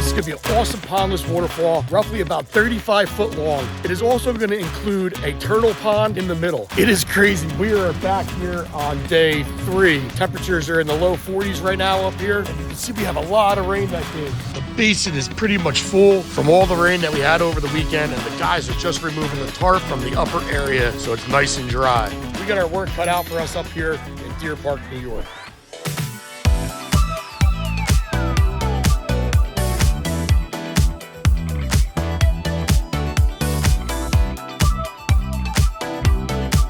This is gonna be an awesome pondless waterfall, roughly about 35 foot long. It is also gonna include a turtle pond in the middle. It is crazy. We are back here on day 3. Temperatures are in the low 40s right now up here. And you can see we have a lot of rain that day. The basin is pretty much full from all the rain that we had over the weekend, and the guys are just removing the tarp from the upper area so it's nice and dry. We got our work cut out for us up here in Deer Park, New York.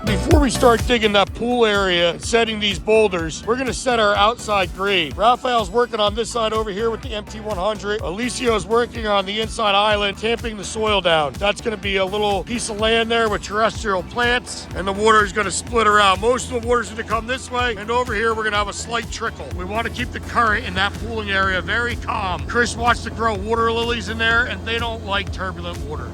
Before we start digging that pool area and setting these boulders, we're gonna set our outside grade. Raphael's working on this side over here with the MT100. Alicio's working on the inside island, tamping the soil down. That's gonna be a little piece of land there with terrestrial plants, and the water is gonna split around. Most of the water is gonna come this way, and over here we're gonna have a slight trickle. We wanna keep the current in that pooling area very calm. Chris wants to grow water lilies in there, and they don't like turbulent water.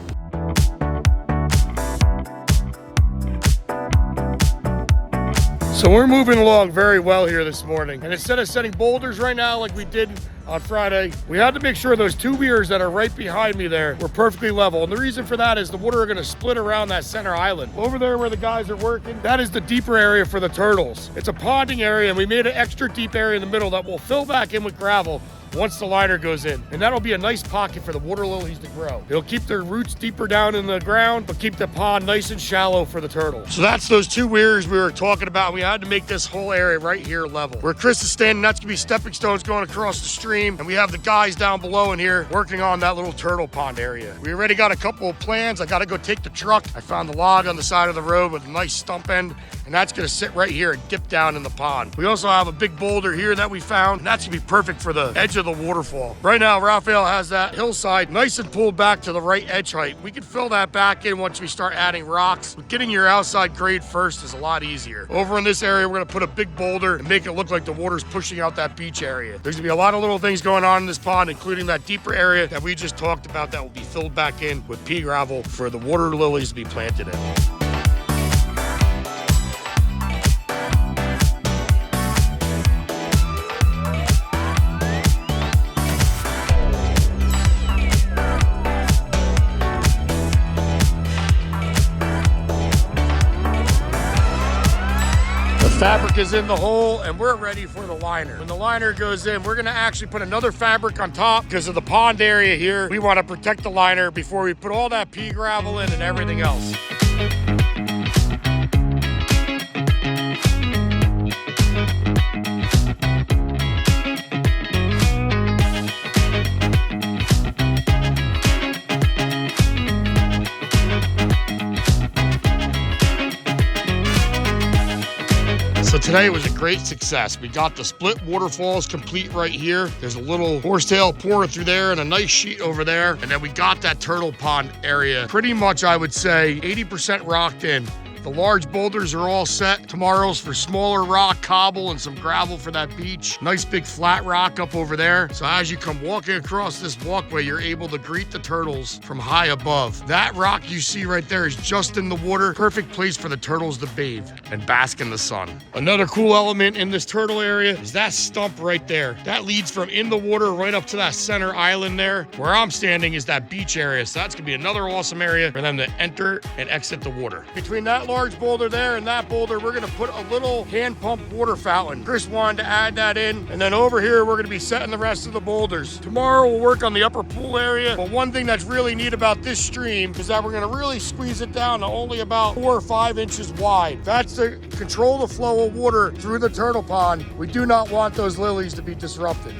So we're moving along very well here this morning. And instead of setting boulders right now like we did on Friday, we had to make sure those 2 weirs that are right behind me there were perfectly level. And the reason for that is the water are gonna split around that center island. Over there where the guys are working, that is the deeper area for the turtles. It's a ponding area, and we made an extra deep area in the middle that will fill back in with gravel once the liner goes in. And that'll be a nice pocket for the water lilies to grow. It'll keep their roots deeper down in the ground, but keep the pond nice and shallow for the turtles. So that's those 2 weirs we were talking about. We had to make this whole area right here level. Where Chris is standing, that's gonna be stepping stones going across the stream. And we have the guys down below in here working on that little turtle pond area. We already got a couple of plans. I gotta go take the truck. I found the log on the side of the road with a nice stump end, and that's gonna sit right here and dip down in the pond. We also have a big boulder here that we found, and that's gonna be perfect for the edge of the waterfall. Right now, Raphael has that hillside nice and pulled back to the right edge height. We can fill that back in once we start adding rocks. But getting your outside grade first is a lot easier. Over in this area, we're gonna put a big boulder and make it look like the water's pushing out that beach area. There's gonna be a lot of little things going on in this pond, including that deeper area that we just talked about that will be filled back in with pea gravel for the water lilies to be planted in. Fabric is in the hole, and we're ready for the liner. When the liner goes in, we're gonna actually put another fabric on top because of the pond area here. We wanna protect the liner before we put all that pea gravel in and everything else. So today was a great success. We got the split waterfalls complete right here. There's a little horsetail pouring through there and a nice sheet over there. And then we got that turtle pond area pretty much, I would say, 80% rocked in. The large boulders are all set. Tomorrow's for smaller rock, cobble, and some gravel for that beach. Nice big flat rock up over there. So as you come walking across this walkway, you're able to greet the turtles from high above. That rock you see right there is just in the water. Perfect place for the turtles to bathe and bask in the sun. Another cool element in this turtle area is that stump right there. That leads from in the water right up to that center island there. Where I'm standing is that beach area. So that's gonna be another awesome area for them to enter and exit the water. Between that large boulder there and that boulder, we're gonna put a little hand pump water fountain. Chris wanted to add that in. And then over here, we're gonna be setting the rest of the boulders. Tomorrow we'll work on the upper pool area. But one thing that's really neat about this stream is that we're gonna really squeeze it down to only about 4 or 5 inches wide. That's to control the flow of water through the turtle pond. We do not want those lilies to be disrupted.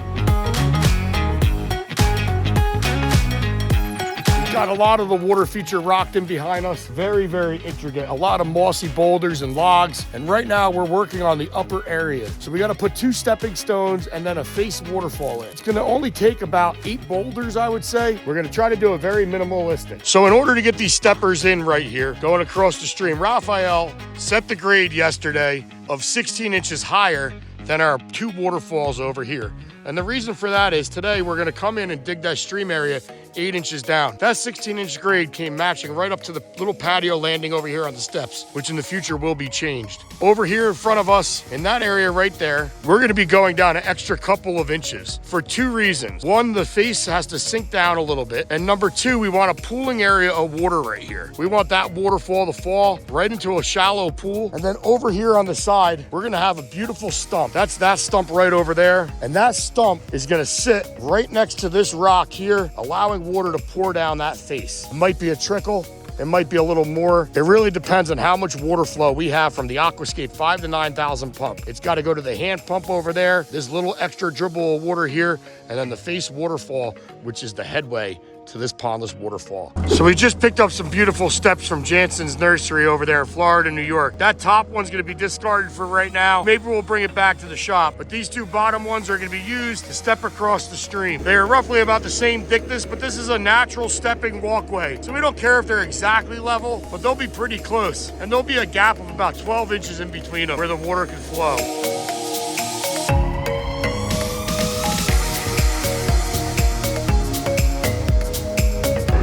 Got a lot of the water feature rocked in behind us. Very, very intricate. A lot of mossy boulders and logs. And right now we're working on the upper area. So we got to put 2 stepping stones and then a face waterfall in. It's going to only take about 8 boulders, I would say. We're going to try to do it very minimalistic. So in order to get these steppers in right here, going across the stream, Raphael set the grade yesterday of 16 inches higher than our 2 waterfalls over here. And the reason for that is today we're gonna come in and dig that stream area 8 inches down. That 16-inch grade came matching right up to the little patio landing over here on the steps, which in the future will be changed. Over here in front of us, in that area right there, we're gonna be going down an extra couple of inches for 2 reasons. One, the face has to sink down a little bit. And number 2, we want a pooling area of water right here. We want that waterfall to fall right into a shallow pool. And then over here on the side, we're gonna have a beautiful stump. That's that stump right over there. And that stump is gonna sit right next to this rock here, allowing water to pour down that face. It might be a trickle, it might be a little more. It really depends on how much water flow we have from the Aquascape 5 to 9,000 pump. It's got to go to the hand pump over there, this little extra dribble of water here, and then the face waterfall, which is the headway to this pondless waterfall. So we just picked up some beautiful steps from Jansen's nursery over there in Florida, New York. That top one's gonna be discarded for right now. Maybe we'll bring it back to the shop, but these 2 bottom ones are gonna be used to step across the stream. They are roughly about the same thickness, but this is a natural stepping walkway. So we don't care if they're exactly level, but they'll be pretty close. And there'll be a gap of about 12 inches in between them where the water can flow.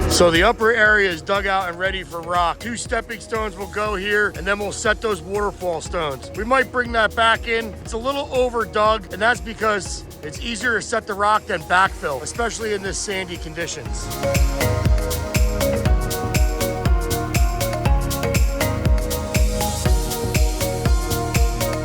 So the upper area is dug out and ready for rock. 2 stepping stones will go here, and then we'll set those waterfall stones. We might bring that back in. It's a little over dug, and that's because it's easier to set the rock than backfill, especially in this sandy conditions.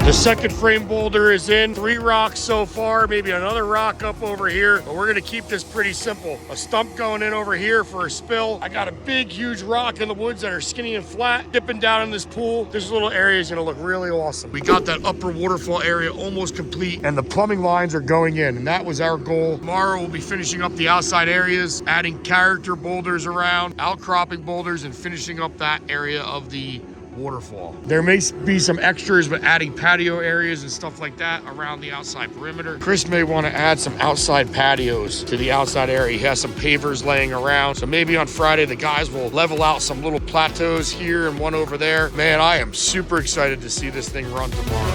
The second frame boulder is in. 3 rocks so far, maybe another rock up over here, but we're gonna keep this pretty simple. A stump going in over here for a spill. I got a big, huge rock in the woods that are skinny and flat, dipping down in this pool. This little area is gonna look really awesome. We got that upper waterfall area almost complete, and the plumbing lines are going in, and that was our goal. Tomorrow we'll be finishing up the outside areas, adding character boulders around, outcropping boulders, and finishing up that area of the waterfall. There may be some extras, but adding patio areas and stuff like that around the outside perimeter. Chris may want to add some outside patios to the outside area. He has some pavers laying around, so maybe on Friday the guys will level out some little plateaus here and one over there. Man, I am super excited to see this thing run tomorrow.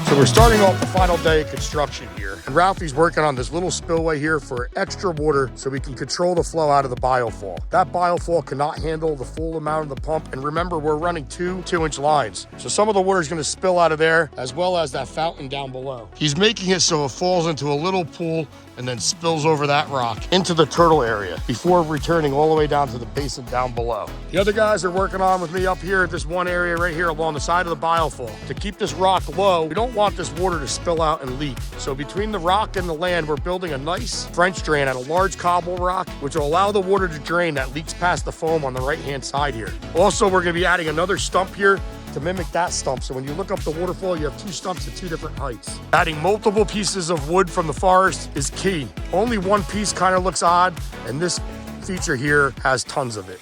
So we're starting off the final day of construction here, and Ralphie's working on this little spillway here for extra water so we can control the flow out of the biofall. That biofall cannot handle the full amount of the pump, and remember, we're running 2 2-inch lines. So some of the water is going to spill out of there, as well as that fountain down below. He's making it so it falls into a little pool and then spills over that rock into the turtle area before returning all the way down to the basin down below. The other guys are working on with me up here at this one area right here along the side of the biofall. To keep this rock low, we don't want this water to spill out and leak. So between the rock and the land, we're building a nice French drain at a large cobble rock, which will allow the water to drain that leaks past the foam on the right-hand side here. Also, we're gonna be adding another stump here to mimic that stump. So when you look up the waterfall, you have 2 stumps at 2 different heights. Adding multiple pieces of wood from the forest is key. Only one piece kind of looks odd, and this feature here has tons of it.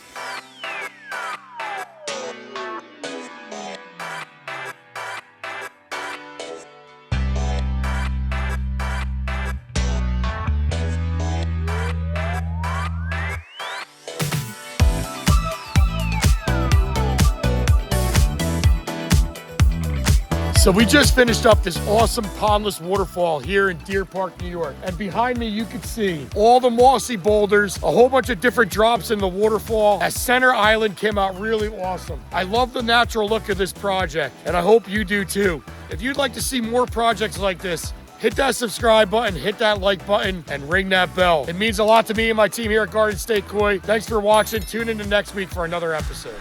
So we just finished up this awesome pondless waterfall here in Deer Park, New York. And behind me, you can see all the mossy boulders, a whole bunch of different drops in the waterfall. That center island came out really awesome. I love the natural look of this project, and I hope you do too. If you'd like to see more projects like this, hit that subscribe button, hit that like button, and ring that bell. It means a lot to me and my team here at Garden State Koi. Thanks for watching. Tune in next week for another episode.